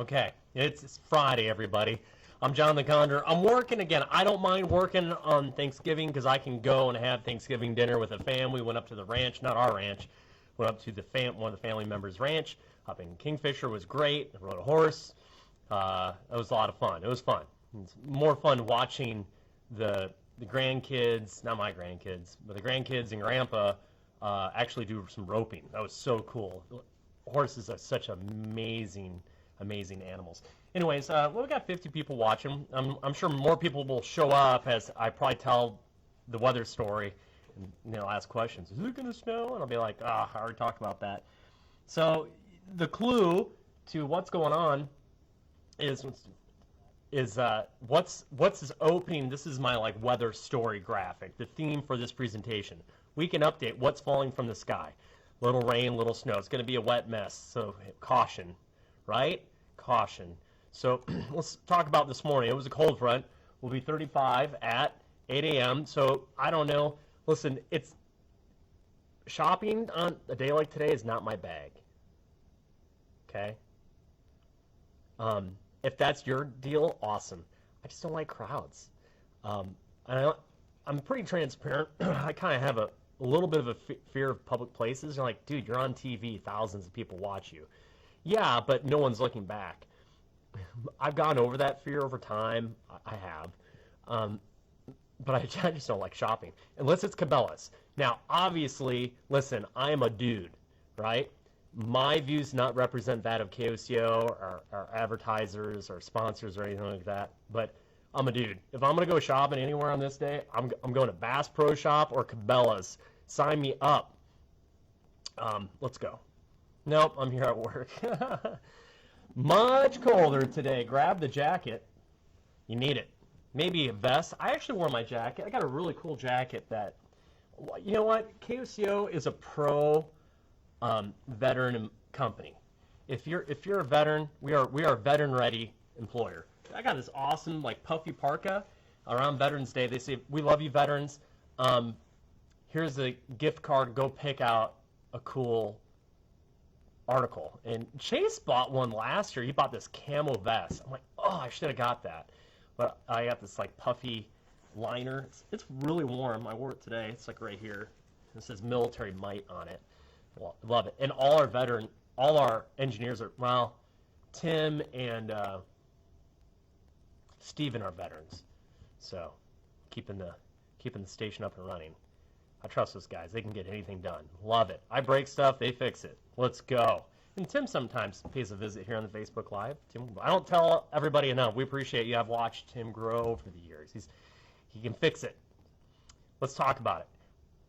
Okay, it's Friday, everybody. I'm Jonathan Conder. I'm working again. I don't mind working on Thanksgiving because I can go and have Thanksgiving dinner with a family. Went up to the ranch, not our ranch. Went up to one of the family members' ranch up in Kingfisher. Was great. I rode a horse. It was a lot of fun. It was fun. It's more fun watching the grandkids, not my grandkids, but the grandkids and grandpa actually do some roping. That was so cool. Horses are such amazing animals. Anyways, we got 50 people watching. I'm sure more people will show up as I probably tell the weather story and they'll ask questions. Is it going to snow? And I'll be like, I already talked about that. So the clue to what's going on is what's this opening. This is my weather story graphic, the theme for this presentation. We can update what's falling from the sky. Little rain, little snow. It's going to be a wet mess, so caution, right? Caution. So let's talk about this morning. It was a cold front. Will be 35 at 8 a.m. So I don't know. Listen, it's shopping on a day like today is not my bag. Okay? If that's your deal, awesome. I just don't like crowds. I'm pretty transparent. I kind of have a little bit of a fear of public places. You're like, dude, you're on TV. Thousands of people watch you. Yeah, but no one's looking back. I've gone over that fear over time. I have. But I just don't like shopping. Unless it's Cabela's. Now, obviously, listen, I am a dude, right? My views not represent that of KOCO or advertisers or sponsors or anything like that. But I'm a dude. If I'm going to go shopping anywhere on this day, I'm going to Bass Pro Shop or Cabela's. Sign me up. Let's go. Nope, I'm here at work. Much colder today. Grab the jacket. You need it. Maybe a vest. I actually wore my jacket. I got a really cool jacket that, you know what? KOCO is a pro veteran company. If you're a veteran, we are a veteran ready employer. I got this awesome puffy parka around Veterans Day. They say, we love you veterans. Here's a gift card. Go pick out a cool article. And Chase bought one last year. He bought this camo vest. I'm like, I should have got that. But I got this puffy liner. It's really warm. I wore it today. It's right here. It says military might on it. Well, love it. And all our engineers are, Tim and Steven are veterans. So keeping the station up and running. I trust those guys. They can get anything done. Love it. I break stuff, they fix it. Let's go. And Tim sometimes pays a visit here on the Facebook Live. Tim, I don't tell everybody enough. We appreciate you. I've watched him grow over the years. He can fix it. Let's talk about it.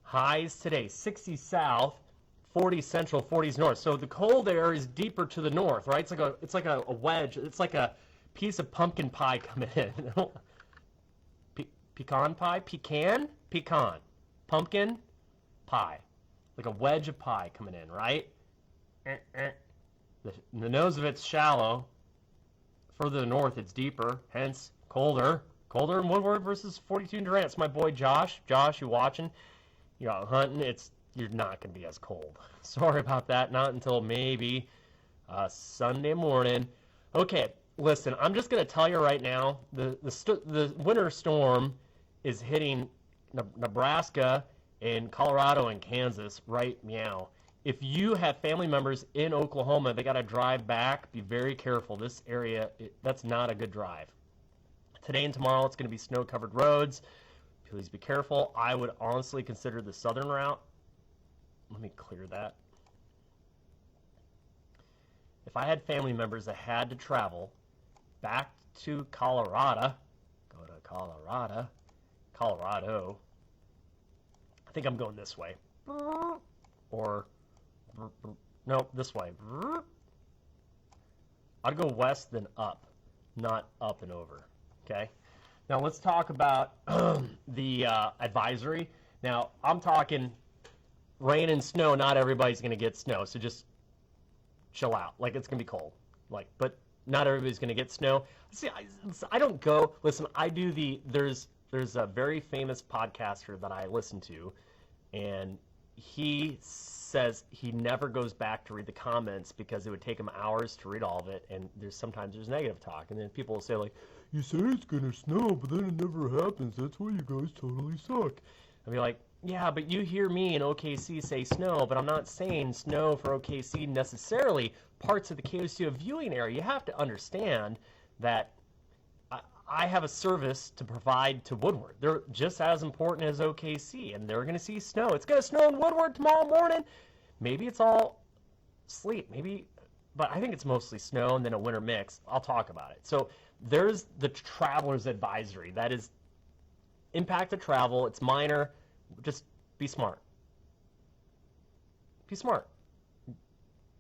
Highs today, 60 south, 40 central, 40s north. So the cold air is deeper to the north, right? It's like a wedge. It's like a piece of pumpkin pie coming in. Pecan pie? Pecan? Pecan. Pumpkin pie. Like a wedge of pie coming in, right? The nose of it's shallow. Further north, it's deeper, hence colder. Colder in Woodward versus 42 in Durant. It's my boy Josh. Josh, you watching? You're out hunting. You're not going to be as cold. Sorry about that. Not until maybe Sunday morning. Okay, listen. I'm just going to tell you right now. The winter storm is hitting Nebraska and Colorado and Kansas right meow. If you have family members in Oklahoma, they got to drive back. Be very careful. This area, that's not a good drive. Today and tomorrow, it's going to be snow-covered roads. Please be careful. I would honestly consider the southern route. Let me clear that. If I had family members that had to travel back to Colorado, go to Colorado, I think I'm going this way. Or, no, this way. I'd go west then up, not up and over, okay? Now let's talk about the advisory. Now I'm talking rain and snow. Not everybody's going to get snow, so just chill out. It's going to be cold. But not everybody's going to get snow. See, I don't go. Listen, I do there's a very famous podcaster that I listen to, and he says he never goes back to read the comments because it would take him hours to read all of it, and sometimes there's negative talk, and then people will say, like, you say it's gonna snow, but then it never happens. That's why you guys totally suck. I'd be like, yeah, but you hear me in OKC say snow, but I'm not saying snow for OKC necessarily. Parts of the KOCO viewing area, you have to understand that I have a service to provide to Woodward. They're just as important as OKC, and they're going to see snow. It's going to snow in Woodward tomorrow morning. Maybe it's all sleet, maybe, but I think it's mostly snow and then a winter mix. I'll talk about it. So there's the traveler's advisory. That is impact of travel. It's minor. Just be smart. Be smart.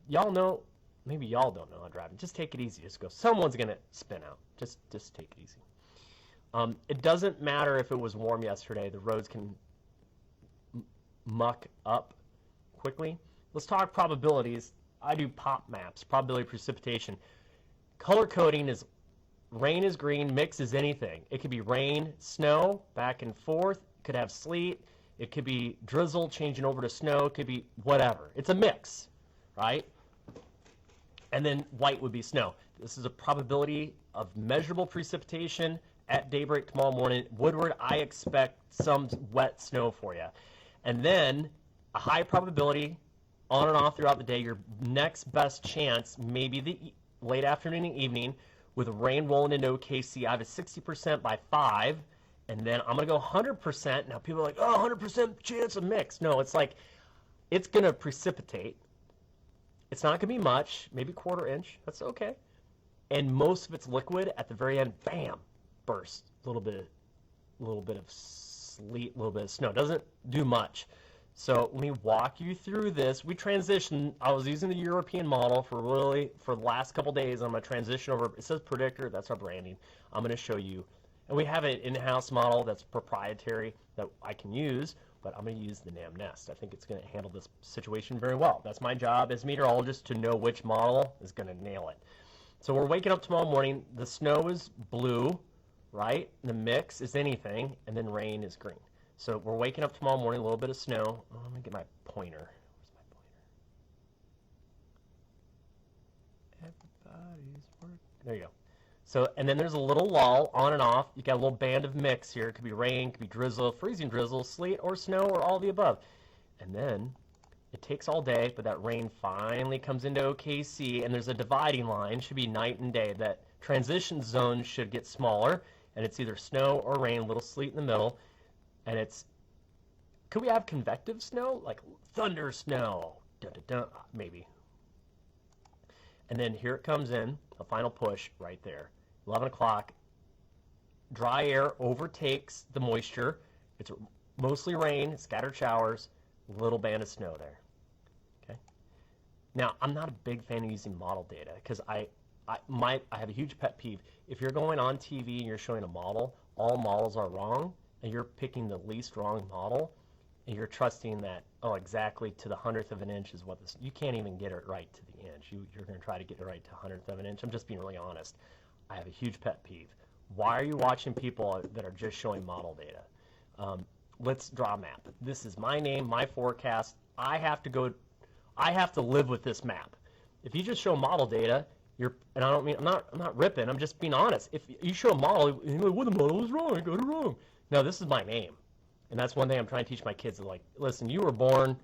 Y'all know, maybe y'all don't know how to drive. Just take it easy. Just go. Someone's going to spin out. Just take it easy. It doesn't matter if it was warm yesterday. The roads can muck up quickly. Let's talk probabilities. I do pop maps, probability of precipitation. Color coding is rain is green, mix is anything. It could be rain, snow, back and forth. It could have sleet. It could be drizzle changing over to snow. It could be whatever. It's a mix, right? And then white would be snow. This is a probability of measurable precipitation at daybreak tomorrow morning. Woodward, I expect some wet snow for you. And then a high probability on and off throughout the day. Your next best chance, maybe the late afternoon and evening, with rain rolling into OKC. I have a 60% by 5, and then I'm going to go 100%. Now people are like, oh, 100% chance of mix. No, it's like it's going to precipitate. It's not going to be much, maybe quarter inch. That's okay. And most of it's liquid. At the very end, bam, burst. A little bit of sleet, a little bit of snow. Doesn't do much. So let me walk you through this. We transitioned. I was using the European model for the last couple days. I'm going to transition over. It says predictor. That's our branding. I'm going to show you. And we have an in-house model that's proprietary that I can use, but I'm going to use the NAM Nest. I think it's going to handle this situation very well. That's my job as a meteorologist, to know which model is going to nail it. So we're waking up tomorrow morning. The snow is blue, right? The mix is anything, and then rain is green. So we're waking up tomorrow morning, a little bit of snow. Oh, let me get my pointer. Where's my pointer? Everybody's working. There you go. So, and then there's a little lull on and off. You got a little band of mix here. It could be rain, it could be drizzle, freezing drizzle, sleet, or snow, or all the above. And then it takes all day, but that rain finally comes into OKC, and there's a dividing line. Should be night and day. That transition zone should get smaller, and it's either snow or rain, a little sleet in the middle. And it's, could we have convective snow? Like thunder snow, maybe. And then here it comes in, a final push right there. 11 o'clock, dry air overtakes the moisture. It's mostly rain, scattered showers, little band of snow there. Okay. Now, I'm not a big fan of using model data because I have a huge pet peeve. If you're going on TV and you're showing a model, all models are wrong, and you're picking the least wrong model, and you're trusting that, oh, exactly to the 100th of an inch is what this, you can't even get it right to the inch. You're going to try to get it right to 100th of an inch. I'm just being really honest. I have a huge pet peeve. Why are you watching people that are just showing model data? Let's draw a map. This is my name, my forecast. I have to live with this map. If you just show model data, and I don't mean, I'm not ripping, I'm just being honest. If you show a model, you're like, well, the model is wrong, I got it wrong. No, this is my name. And that's one thing I'm trying to teach my kids. Like, listen, you were born,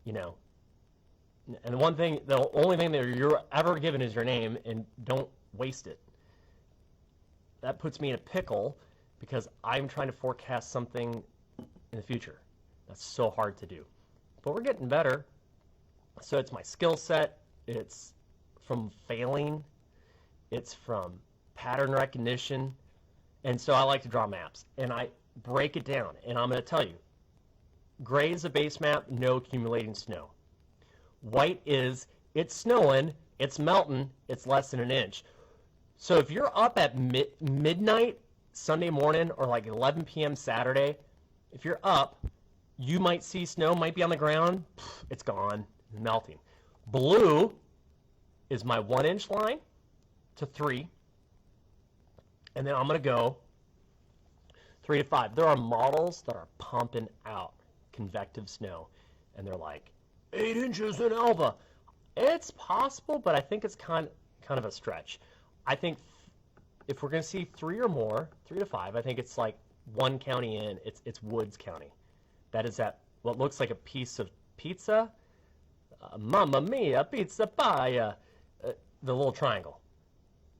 you know, and the only thing that you're ever given is your name, and don't waste it. That puts me in a pickle because I'm trying to forecast something in the future. That's so hard to do. But we're getting better. So it's my skill set. It's from failing. It's from pattern recognition. And so I like to draw maps. And I break it down. And I'm going to tell you. Gray is a base map, no accumulating snow. White is, it's snowing, it's melting, it's less than an inch. So if you're up at midnight Sunday morning or like 11 p.m. Saturday, if you're up, you might see snow, might be on the ground. It's gone, melting. Blue is my 1 inch line to 3. And then I'm going to go 3 to 5. There are models that are pumping out convective snow. and they're like, 8 inches in Alva. It's possible, but I think it's kind of a stretch. I think if we're going to see 3 or more, 3 to 5, I think it's like one county in. It's Woods County. That is at what looks like a piece of pizza. Mamma mia, pizza pie. The little triangle.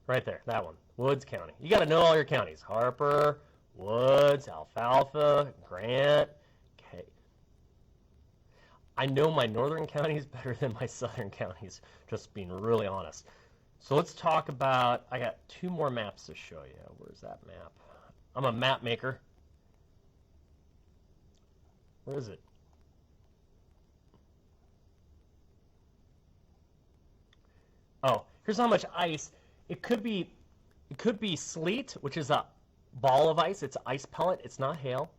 Right there, that one. Woods County. You got to know all your counties. Harper, Woods, Alfalfa, Grant. Okay. I know my northern counties better than my southern counties, just being really honest. So let's talk about, I got 2 more maps to show you. Where's that map? I'm a map maker. Where is it? Oh, here's how much ice. It could be sleet, which is a ball of ice. It's an ice pellet. It's not hail.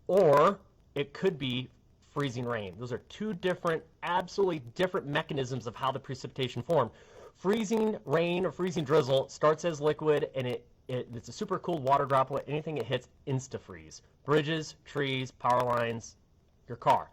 Or it could be freezing rain. Those are 2 different, absolutely different mechanisms of how the precipitation formed. Freezing rain or freezing drizzle starts as liquid, and it's a super cool water droplet. Anything it hits, insta-freeze. Bridges, trees, power lines, your car.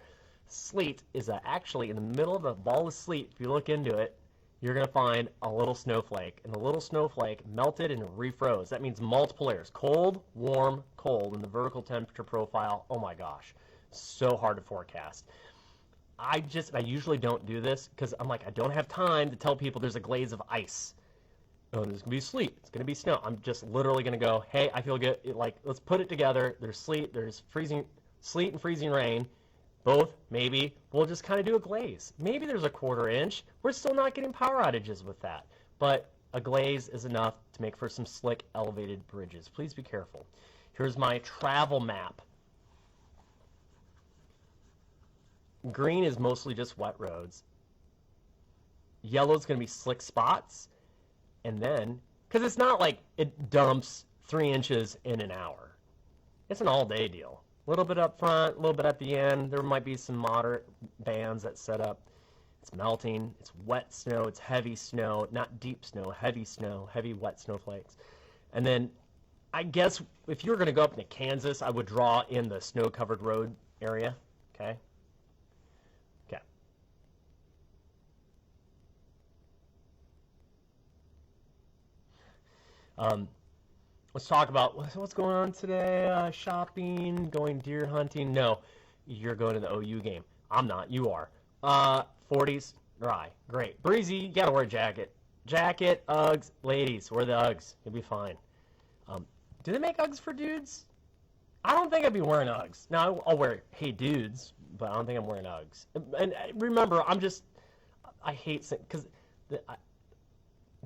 Sleet is actually in the middle of a ball of sleet. If you look into it, you're going to find a little snowflake. And the little snowflake melted and refroze. That means multiple layers. Cold, warm, cold in the vertical temperature profile. Oh my gosh. So hard to forecast. I usually don't do this because I'm like, I don't have time to tell people there's a glaze of ice. Oh, there's going to be sleet. It's going to be snow. I'm just literally going to go, hey, I feel good. Let's put it together. There's sleet. There's sleet and freezing rain. Both, maybe. We'll just kind of do a glaze. Maybe there's a 1/4 inch. We're still not getting power outages with that. But a glaze is enough to make for some slick, elevated bridges. Please be careful. Here's my travel map. Green is mostly just wet roads. Yellow is going to be slick spots. And then, because it's not like it dumps 3 inches in an hour. It's an all-day deal. A little bit up front, a little bit at the end. There might be some moderate bands that set up. It's melting. It's wet snow. It's heavy snow. Not deep snow, heavy wet snowflakes. And then I guess if you were going to go up into Kansas, I would draw in the snow-covered road area. Okay? Okay. Let's talk about what's going on today. Shopping, going deer hunting. No, you're going to the OU game. I'm not. You are. 40s, dry. Great. Breezy, you got to wear a jacket. Jacket, Uggs. Ladies, wear the Uggs. You'll be fine. Do they make Uggs for dudes? I don't think I'd be wearing Uggs. Now, I'll wear Hey Dudes, but I don't think I'm wearing Uggs. And remember, I hate, because do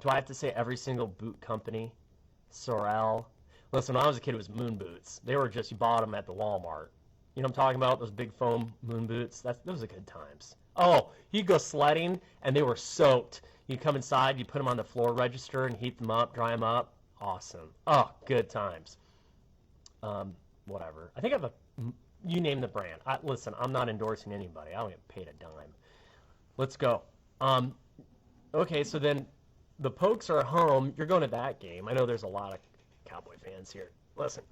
I have to say every single boot company? Sorel. Listen, when I was a kid, it was moon boots. They were just, you bought them at the Walmart. You know what I'm talking about? Those big foam moon boots? Those are good times. Oh, you go sledding, and they were soaked. You come inside, you put them on the floor register and heat them up, dry them up. Awesome. Oh, good times. Whatever. I think you name the brand. Listen, I'm not endorsing anybody. I don't get paid a dime. Let's go. Okay, so then the Pokes are home. You're going to that game. I know there's a lot of Cowboy fans here. Listen,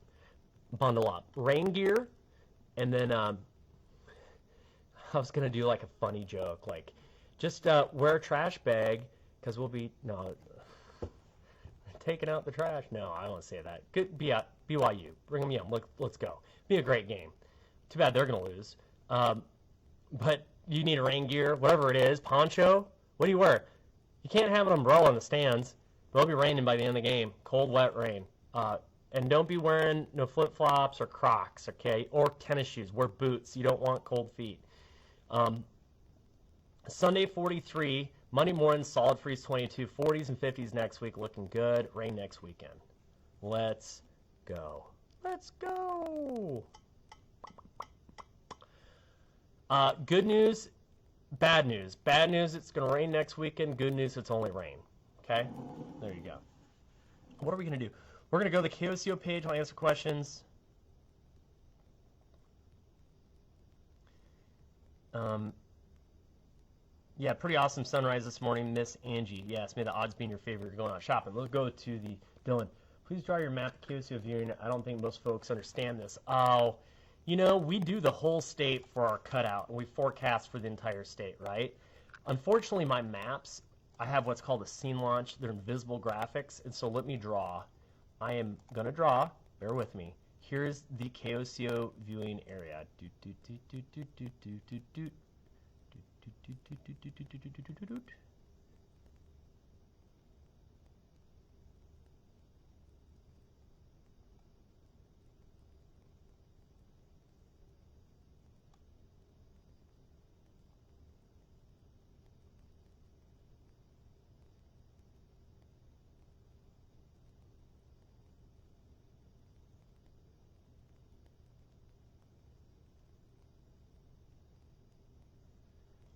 bundle up. Rain gear, and then I was going to do like a funny joke. Like, just wear a trash bag, because we'll be, taking out the trash. No, I don't want to say that. Good, BYU. Bring them in. Let's go. Be a great game. Too bad they're going to lose. But you need a rain gear, whatever it is. Poncho. What do you wear? You can't have an umbrella in the stands. It'll be raining by the end of the game. Cold, wet rain. And don't be wearing no flip-flops or Crocs, okay? Or tennis shoes. Wear boots. You don't want cold feet. Sunday, 43. Monday morning, solid freeze 22. 40s and 50s next week. Looking good. Rain next weekend. Let's go. Let's go. Good news. Bad news. Bad news, it's going to rain next weekend. Good news, it's only rain. Okay? There you go. What are we going to do? We're going to go to the KOCO page. I'll answer questions. Yeah, pretty awesome sunrise this morning, Miss Angie. Yes, may the odds be in your favor. You're going out shopping. Let's go to the Dylan. Please draw your map to KOCO viewing. I don't think most folks understand this. Oh, You know, we do the whole state for our cutout, and we forecast for the entire state, right? Unfortunately, my maps, I have what's called a scene launch. They're invisible graphics, and so let me draw. I am going to draw. Bear with me. Here's the KOCO viewing area.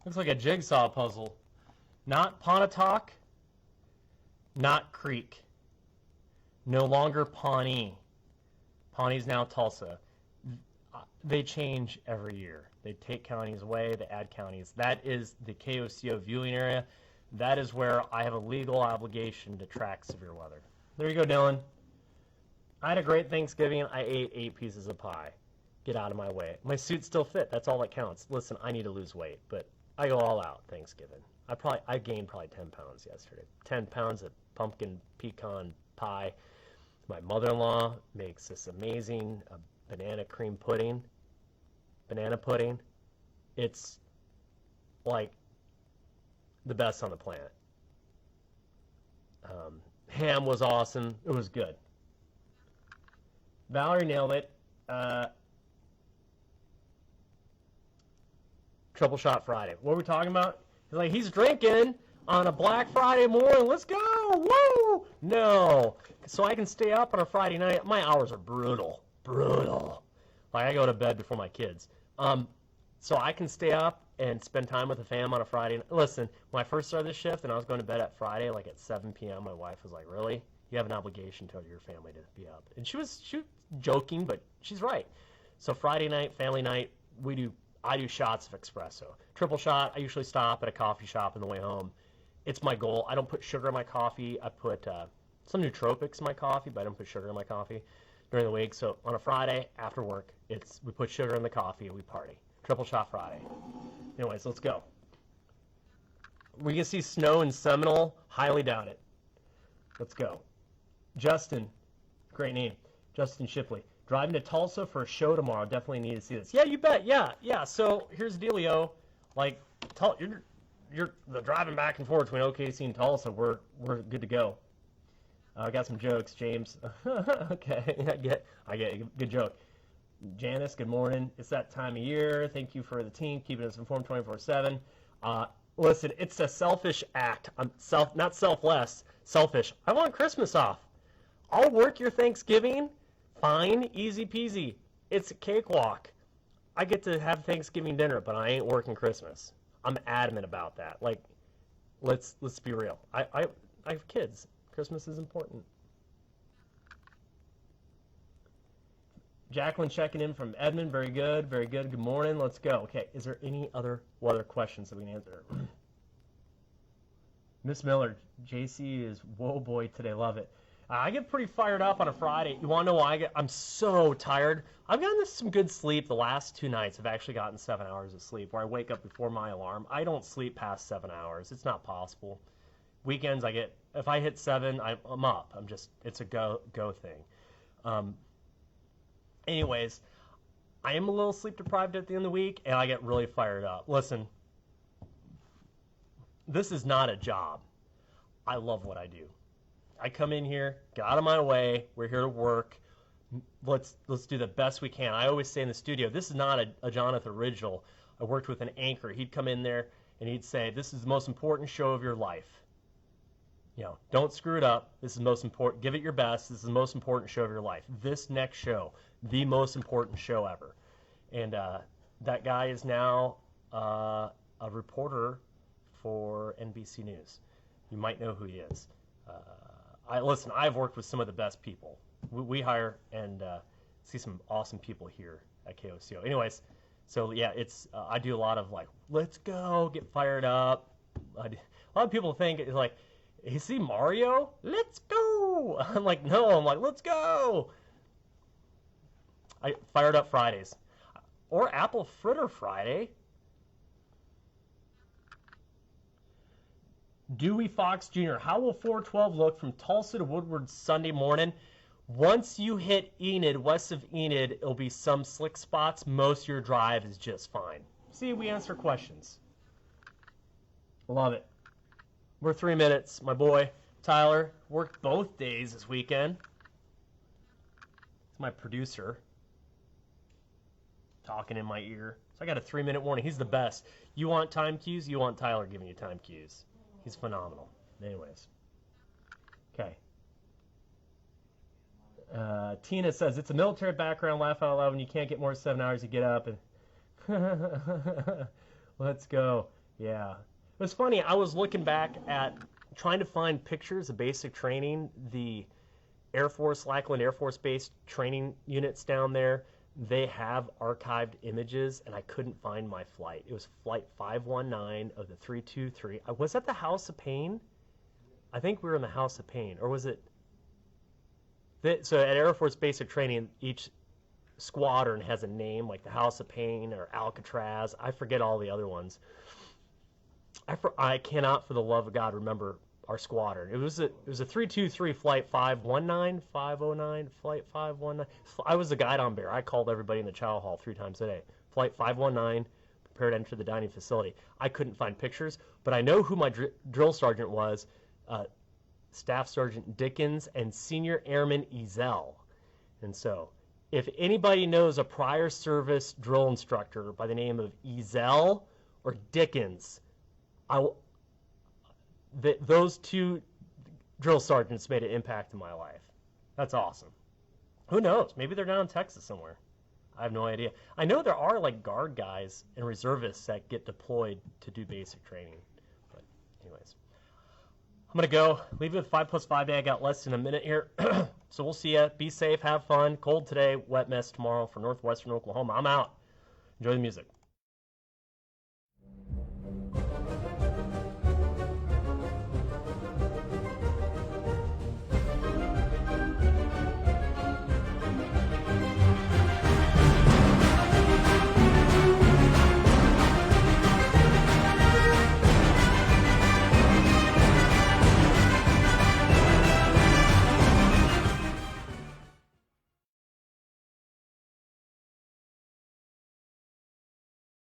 Looks like a jigsaw puzzle. Not Pontotoc, not Creek. No longer Pawnee. Pawnee's now Tulsa. They change every year. They take counties away, they add counties. That is the KOCO viewing area. That is where I have a legal obligation to track severe weather. There you go, Dylan. I had a great Thanksgiving. I ate 8 pieces of pie. Get out of my way. My suit still fit. That's all that counts. Listen, I need to lose weight, but I go all out Thanksgiving. I gained probably 10 pounds yesterday. 10 pounds of pumpkin pecan pie. My mother-in-law makes this amazing banana cream pudding. Banana pudding. It's like the best on the planet. Ham was awesome. It was good. Valerie nailed it. Triple Shot Friday. What are we talking about? He's like, he's drinking on a Black Friday morning. Let's go. Woo! No. So I can stay up on a Friday night. My hours are brutal. Brutal. Like, I go to bed before my kids. So I can stay up and spend time with the fam on a Friday. Listen, when I first started this shift and I was going to bed at Friday, like at 7 p.m., my wife was like, really? You have an obligation to your family to be up. And she was joking, but she's right. So Friday night, family night, I do shots of espresso. Triple shot, I usually stop at a coffee shop on the way home. It's my goal. I don't put sugar in my coffee. I put some nootropics in my coffee, but I don't put sugar in my coffee during the week. So on a Friday after work, we put sugar in the coffee and we party. Triple Shot Friday. Anyways, let's go. We can see snow in Seminole. Highly doubt it. Let's go. Justin, great name. Justin Shipley. Driving to Tulsa for a show tomorrow. Definitely need to see this. Yeah, you bet. Yeah. So here's the dealio. Like, you're driving back and forth between OKC and Tulsa. We're good to go. I got some jokes, James. Okay, I get good joke. Janice, good morning. It's that time of year. Thank you for the team keeping us informed 24/7. Listen, it's a selfish act. I'm not selfless. Selfish. I want Christmas off. I'll work your Thanksgiving. Fine, easy peasy. It's a cakewalk. I get to have Thanksgiving dinner, but I ain't working Christmas. I'm adamant about that. Like, let's be real. I have kids. Christmas is important. Jacqueline checking in from Edmond. Very good. Very good. Good morning. Let's go. Okay. Is there any other weather questions that we can answer? Miss Miller, JC is whoa boy today. Love it. I get pretty fired up on a Friday. You want to know why I'm so tired? I've gotten some good sleep the last 2 nights. I've actually gotten 7 hours of sleep where I wake up before my alarm. I don't sleep past 7 hours. It's not possible. Weekends if I hit 7, I'm up. It's a go thing. Anyways, I am a little sleep deprived at the end of the week, and I get really fired up. Listen, this is not a job. I love what I do. I come in here, get out of my way. We're here to work. Let's do the best we can. I always say in the studio, this is not a Jonathan original. I worked with an anchor. He'd come in there and he'd say, this is the most important show of your life. Don't screw it up. This is the most important. Give it your best. This is the most important show of your life. This next show, the most important show ever. And that guy is now a reporter for NBC News. You might know who he is. Listen, I've worked with some of the best people. We hire and see some awesome people here at KOCO. Anyways, so yeah, I do a lot of let's go, get fired up. A lot of people think it's like, you see Mario? Let's go. I'm like, no. I'm like, let's go. I fired up Fridays. Or apple fritter Friday. Dewey Fox Jr., how will 412 look from Tulsa to Woodward Sunday morning? Once you hit Enid, west of Enid, it'll be some slick spots. Most of your drive is just fine. See, we answer questions. Love it. We're 3 minutes. My boy, Tyler, worked both days this weekend. It's my producer talking in my ear. So I got a 3-minute warning. He's the best. You want time cues? You want Tyler giving you time cues. He's phenomenal. Anyways. Okay. Tina says, it's a military background, laugh out loud when you can't get more than 7 hours to get up. And let's go. Yeah. It was funny. I was looking back at trying to find pictures of basic training. The Air Force, Lackland Air Force Base training units down there, they have archived images, and I couldn't find my flight. It was flight 519 of the 323. Was that the House of Pain? I think we were in the House of Pain. Or was it? So at Air Force Basic Training, each squadron has a name, like the House of Pain or Alcatraz. I forget all the other ones. I cannot, for the love of God, remember our squadron. It was a 323 flight 519, 509, flight 519. I was the guidon bear. I called everybody in the chow hall 3 times a day. Flight 519, prepare to enter the dining facility. I couldn't find pictures, but I know who my drill sergeant was. Staff Sergeant Dickens and Senior Airman Ezel. And so, if anybody knows a prior service drill instructor by the name of Ezel or Dickens, those 2 drill sergeants made an impact in my life. That's awesome. Who knows? Maybe they're down in Texas somewhere. I have no idea. I know there are like guard guys and reservists that get deployed to do basic training. But anyways. I'm going to go. Leave it with 5+5 day. I got less than a minute here. So we'll see ya. Be safe. Have fun. Cold today. Wet mess tomorrow for northwestern Oklahoma. I'm out. Enjoy the music.